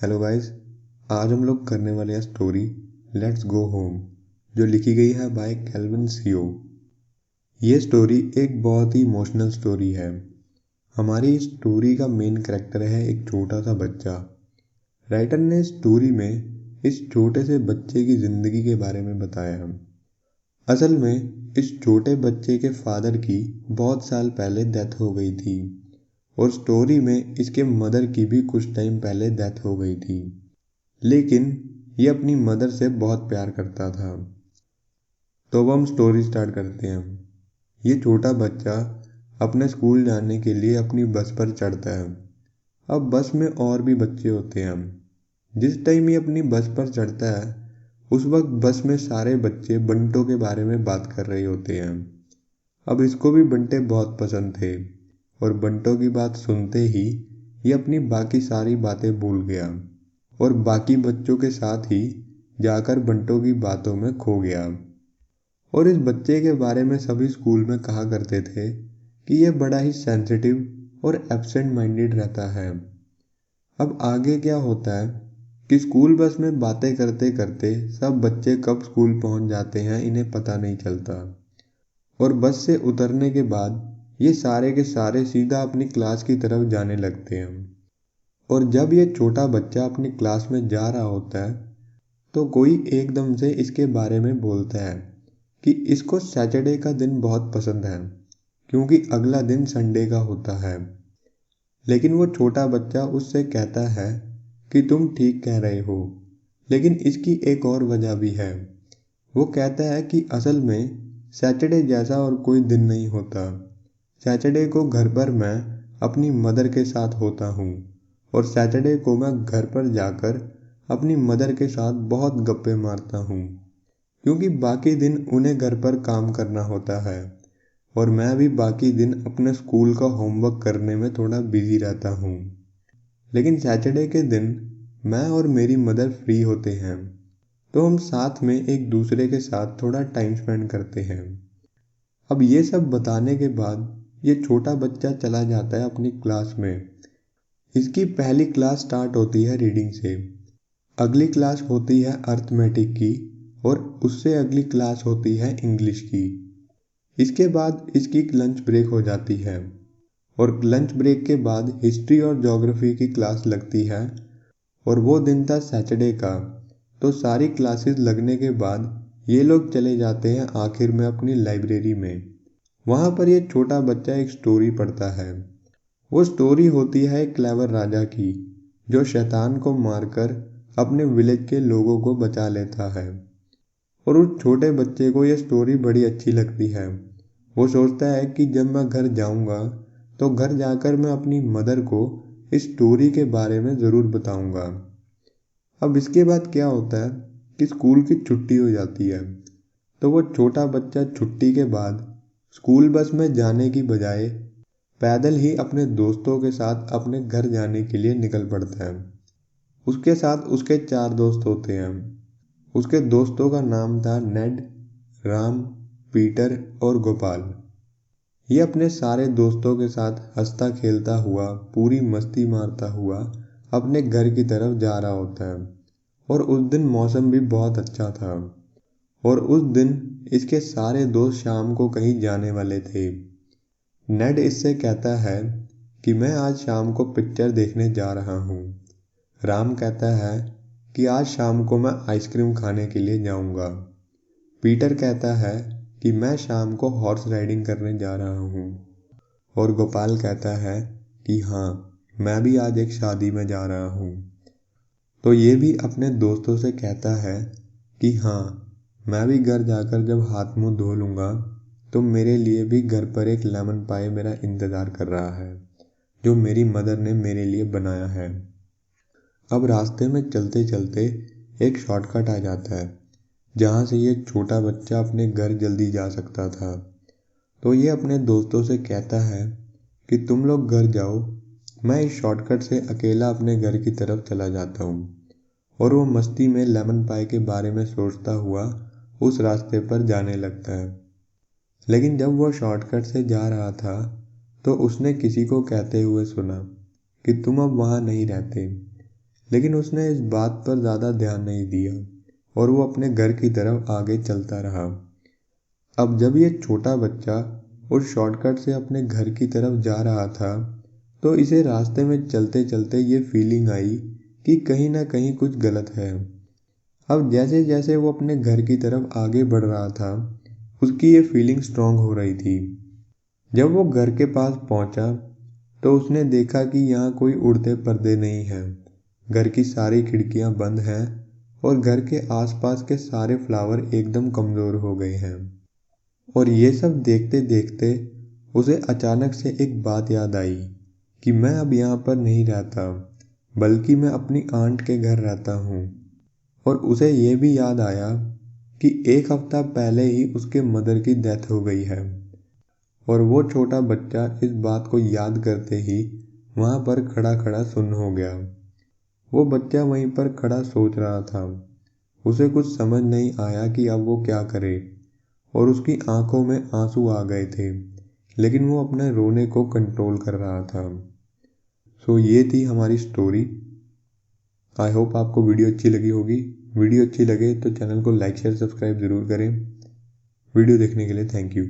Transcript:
Hello guys. आज हम लोग करने वाले हैं स्टोरी लेट्स गो होम, जो लिखी गई है बाय केल्विन सीओ। ये स्टोरी एक बहुत ही इमोशनल स्टोरी है। हमारी स्टोरी का मेन कैरेक्टर है एक छोटा सा बच्चा। राइटर ने स्टोरी में इस छोटे से बच्चे की ज़िंदगी के बारे में बताया है। असल में इस छोटे बच्चे के फादर की बहुत साल पहले डेथ हो गई थी और स्टोरी में इसके मदर की भी कुछ टाइम पहले डेथ हो गई थी, लेकिन ये अपनी मदर से बहुत प्यार करता था। तो अब हम स्टोरी स्टार्ट करते हैं। ये छोटा बच्चा अपने स्कूल जाने के लिए अपनी बस पर चढ़ता है। अब बस में और भी बच्चे होते हैं। जिस टाइम ये अपनी बस पर चढ़ता है उस वक्त बस में सारे बच्चे बंटों के बारे में बात कर रहे होते हैं। अब इसको भी बंटे बहुत पसंद थे और बंटों की बात सुनते ही ये अपनी बाकी सारी बातें भूल गया और बाकी बच्चों के साथ ही जाकर बंटों की बातों में खो गया। और इस बच्चे के बारे में सभी स्कूल में कहा करते थे कि यह बड़ा ही सेंसिटिव और एब्सेंट माइंडेड रहता है। अब आगे क्या होता है कि स्कूल बस में बातें करते करते सब बच्चे कब स्कूल पहुंच जाते हैं इन्हें पता नहीं चलता और बस से उतरने के बाद ये सारे के सारे सीधा अपनी क्लास की तरफ जाने लगते हैं। और जब ये छोटा बच्चा अपनी क्लास में जा रहा होता है तो कोई एकदम से इसके बारे में बोलता है कि इसको सैटरडे का दिन बहुत पसंद है क्योंकि अगला दिन संडे का होता है। लेकिन वो छोटा बच्चा उससे कहता है कि तुम ठीक कह रहे हो, लेकिन इसकी एक और वजह भी है। वो कहता है कि असल में सैटरडे जैसा और कोई दिन नहीं होता। सैटरडे को घर पर मैं अपनी मदर के साथ होता हूँ और सैटरडे को मैं घर पर जाकर अपनी मदर के साथ बहुत गप्पे मारता हूँ क्योंकि बाकी दिन उन्हें घर पर काम करना होता है और मैं भी बाकी दिन अपने स्कूल का होमवर्क करने में थोड़ा बिजी रहता हूँ। लेकिन सैटरडे के दिन मैं और मेरी मदर फ्री होते हैं तो हम साथ में एक दूसरे के साथ थोड़ा टाइम स्पेंड करते हैं। अब ये सब बताने के बाद ये छोटा बच्चा चला जाता है अपनी क्लास में। इसकी पहली क्लास स्टार्ट होती है रीडिंग से, अगली क्लास होती है अर्थमेटिक की और उससे अगली क्लास होती है इंग्लिश की। इसके बाद इसकी लंच ब्रेक हो जाती है और लंच ब्रेक के बाद हिस्ट्री और ज्योग्राफी की क्लास लगती है और वो दिन था सैटरडे का। तो सारी क्लासेस लगने के बाद ये लोग चले जाते हैं आखिर में अपनी लाइब्रेरी में। वहाँ पर ये छोटा बच्चा एक स्टोरी पढ़ता है। वो स्टोरी होती है एक क्लेवर राजा की जो शैतान को मारकर अपने विलेज के लोगों को बचा लेता है। और उस छोटे बच्चे को यह स्टोरी बड़ी अच्छी लगती है। वो सोचता है कि जब मैं घर जाऊंगा तो घर जाकर मैं अपनी मदर को इस स्टोरी के बारे में ज़रूर बताऊंगा। अब इसके बाद क्या होता है कि स्कूल की छुट्टी हो जाती है तो वो छोटा बच्चा छुट्टी के बाद स्कूल बस में जाने की बजाय पैदल ही अपने दोस्तों के साथ अपने घर जाने के लिए निकल पड़ता है। उसके साथ उसके 4 दोस्त होते हैं। उसके दोस्तों का नाम था नेड, राम, पीटर और गोपाल। ये अपने सारे दोस्तों के साथ हंसता खेलता हुआ पूरी मस्ती मारता हुआ अपने घर की तरफ जा रहा होता है और उस दिन मौसम भी बहुत अच्छा था और उस दिन इसके सारे दोस्त शाम को कहीं जाने वाले थे। नेड इससे कहता है कि मैं आज शाम को पिक्चर देखने जा रहा हूँ। राम कहता है कि आज शाम को मैं आइसक्रीम खाने के लिए जाऊँगा। पीटर कहता है कि मैं शाम को हॉर्स राइडिंग करने जा रहा हूँ और गोपाल कहता है कि हाँ, मैं भी आज एक शादी में जा रहा हूँ। तो ये भी अपने दोस्तों से कहता है कि हाँ, मैं भी घर जाकर जब हाथ मुंह धो लूँगा तो मेरे लिए भी घर पर एक लेमन पाई मेरा इंतज़ार कर रहा है जो मेरी मदर ने मेरे लिए बनाया है। अब रास्ते में चलते चलते एक शॉर्टकट आ जाता है जहाँ से ये छोटा बच्चा अपने घर जल्दी जा सकता था। तो ये अपने दोस्तों से कहता है कि तुम लोग घर जाओ, मैं इस शॉर्टकट से अकेला अपने घर की तरफ चला जाता हूँ। और वो मस्ती में लेमन पाई के बारे में सोचता हुआ उस रास्ते पर जाने लगता है। लेकिन जब वो शॉर्टकट से जा रहा था तो उसने किसी को कहते हुए सुना कि तुम अब वहाँ नहीं रहते। लेकिन उसने इस बात पर ज़्यादा ध्यान नहीं दिया और वो अपने घर की तरफ आगे चलता रहा। अब जब ये छोटा बच्चा उस शॉर्टकट से अपने घर की तरफ जा रहा था, तो इसे रास्ते में चलते चलते ये फीलिंग आई कि कहीं ना कहीं कुछ गलत है। अब जैसे जैसे वो अपने घर की तरफ आगे बढ़ रहा था, उसकी ये फीलिंग स्ट्रांग हो रही थी। जब वो घर के पास पहुंचा, तो उसने देखा कि यहाँ कोई उड़ते पर्दे नहीं हैं, घर की सारी खिड़कियाँ बंद हैं और घर के आसपास के सारे फ्लावर एकदम कमज़ोर हो गए हैं। और ये सब देखते देखते उसे अचानक से एक बात याद आई कि मैं अब यहाँ पर नहीं रहता, बल्कि मैं अपनी आंट के घर रहता हूँ। और उसे ये भी याद आया कि एक हफ्ता पहले ही उसके मदर की डेथ हो गई है। और वो छोटा बच्चा इस बात को याद करते ही वहाँ पर खड़ा खड़ा सुन्न हो गया। वो बच्चा वहीं पर खड़ा सोच रहा था। उसे कुछ समझ नहीं आया कि अब वो क्या करे, और उसकी आंखों में आंसू आ गए थे, लेकिन वो अपने रोने को कंट्रोल कर रहा था। सो ये थी हमारी स्टोरी। आई होप आपको वीडियो अच्छी लगी होगी। वीडियो अच्छी लगे तो चैनल को लाइक शेयर सब्सक्राइब ज़रूर करें। वीडियो देखने के लिए थैंक यू।